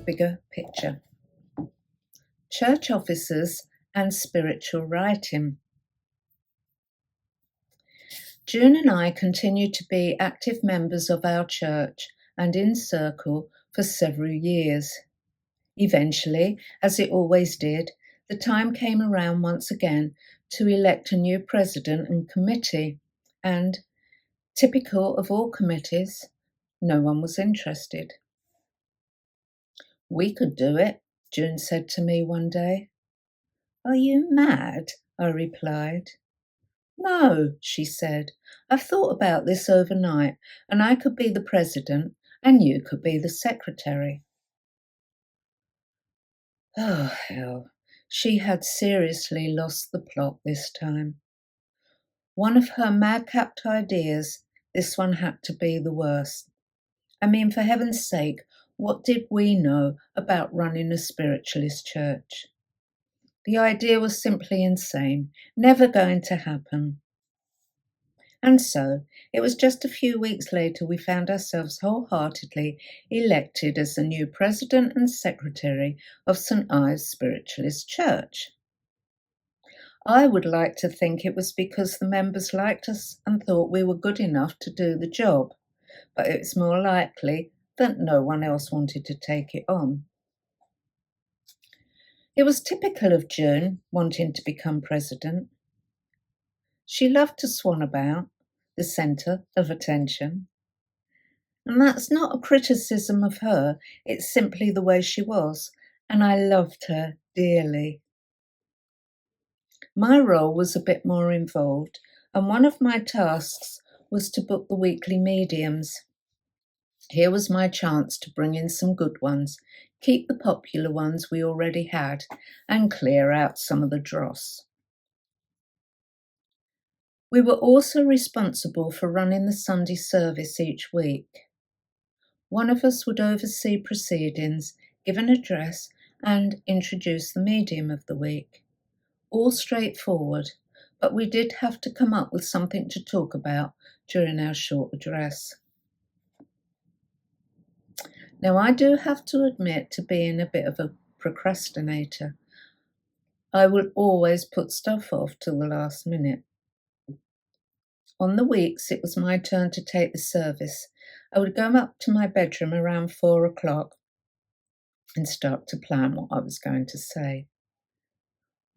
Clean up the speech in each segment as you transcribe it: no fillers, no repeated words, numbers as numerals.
bigger picture. Church officers and spiritual writing. June and I continued to be active members of our church and in Circle for several years. Eventually, as it always did, the time came around once again to elect a new president and committee, and, typical of all committees, no one was interested. "We could do it," June said to me one day. "Are you mad?" I replied. "No," she said. "I've thought about this overnight, and I could be the president, and you could be the secretary." Oh, hell. She had seriously lost the plot this time. One of her madcapped ideas, this one had to be the worst. I mean, for heaven's sake, what did we know about running a spiritualist church? The idea was simply insane, never going to happen. And so, it was just a few weeks later we found ourselves wholeheartedly elected as the new president and secretary of St. Ives Spiritualist Church. I would like to think it was because the members liked us and thought we were good enough to do the job, but it's more likely that no one else wanted to take it on. It was typical of June wanting to become president. She loved to swan about, the centre of attention. And that's not a criticism of her, it's simply the way she was, and I loved her dearly. My role was a bit more involved, and one of my tasks was to book the weekly mediums. Here was my chance to bring in some good ones, keep the popular ones we already had, and clear out some of the dross. We were also responsible for running the Sunday service each week. One of us would oversee proceedings, give an address, and introduce the medium of the week. All straightforward, but we did have to come up with something to talk about during our short address. Now, I do have to admit to being a bit of a procrastinator. I will always put stuff off till the last minute. On the weeks it was my turn to take the service, I would go up to my bedroom around 4 o'clock and start to plan what I was going to say.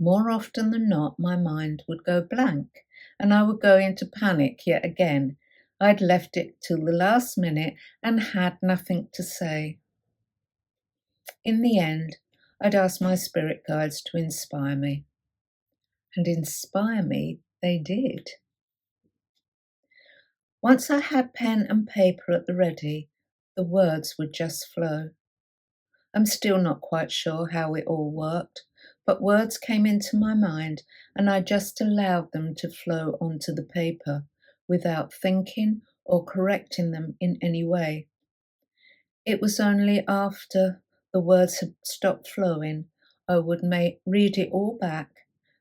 More often than not, my mind would go blank and I would go into panic yet again. I'd left it till the last minute and had nothing to say. In the end, I'd ask my spirit guides to inspire me. And inspire me they did. Once I had pen and paper at the ready, the words would just flow. I'm still not quite sure how it all worked, but words came into my mind and I just allowed them to flow onto the paper without thinking or correcting them in any way. It was only after the words had stopped flowing I would read it all back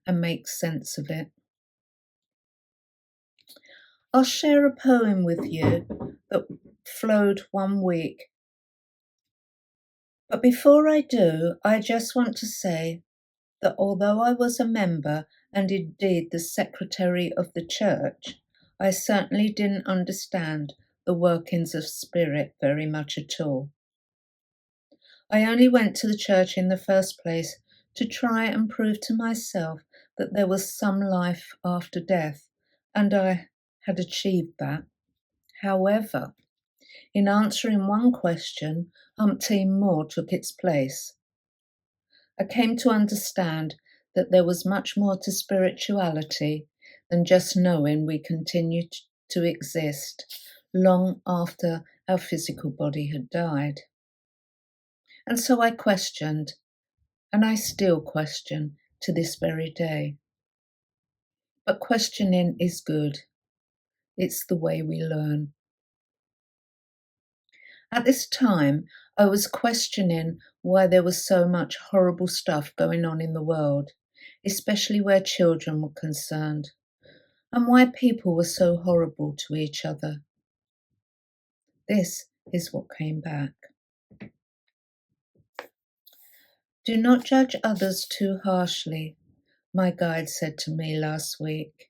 and make sense of it. I'll share a poem with you that flowed one week. But before I do, I just want to say that although I was a member and indeed the secretary of the church, I certainly didn't understand the workings of spirit very much at all. I only went to the church in the first place to try and prove to myself that there was some life after death, and I had achieved that. However, in answering one question, umpteen more took its place. I came to understand that there was much more to spirituality than just knowing we continued to exist long after our physical body had died. And so I questioned, and I still question to this very day. But questioning is good. It's the way we learn. At this time, I was questioning why there was so much horrible stuff going on in the world, especially where children were concerned, and why people were so horrible to each other. This is what came back. Do not judge others too harshly, my guide said to me last week.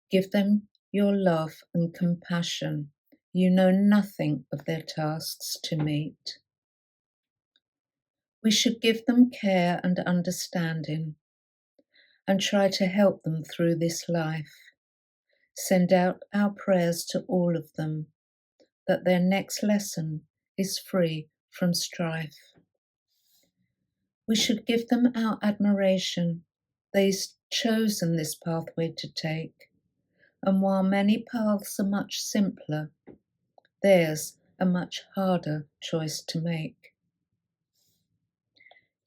Give them your love and compassion. You know nothing of their tasks to meet. We should give them care and understanding and try to help them through this life. Send out our prayers to all of them that their next lesson is free from strife. We should give them our admiration. They've chosen this pathway to take, and while many paths are much simpler, theirs a much harder choice to make.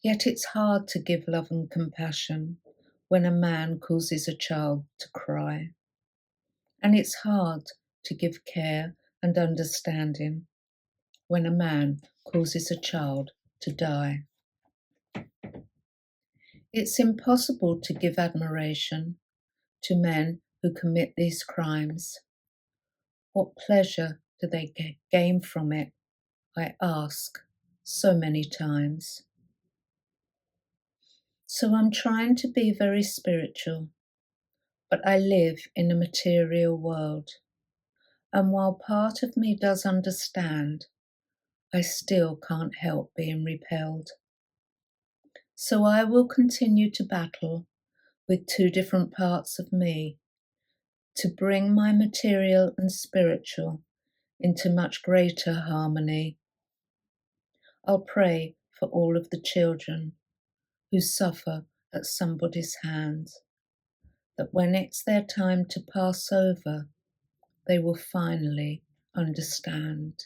Yet it's hard to give love and compassion when a man causes a child to cry. And it's hard to give care and understanding when a man causes a child to die. It's impossible to give admiration to men who commit these crimes. What pleasure do they gain from it? I ask so many times. So I'm trying to be very spiritual, but I live in a material world. And while part of me does understand, I still can't help being repelled. So I will continue to battle with two different parts of me to bring my material and spiritual into much greater harmony. I'll pray for all of the children who suffer at somebody's hands, that when it's their time to pass over, they will finally understand.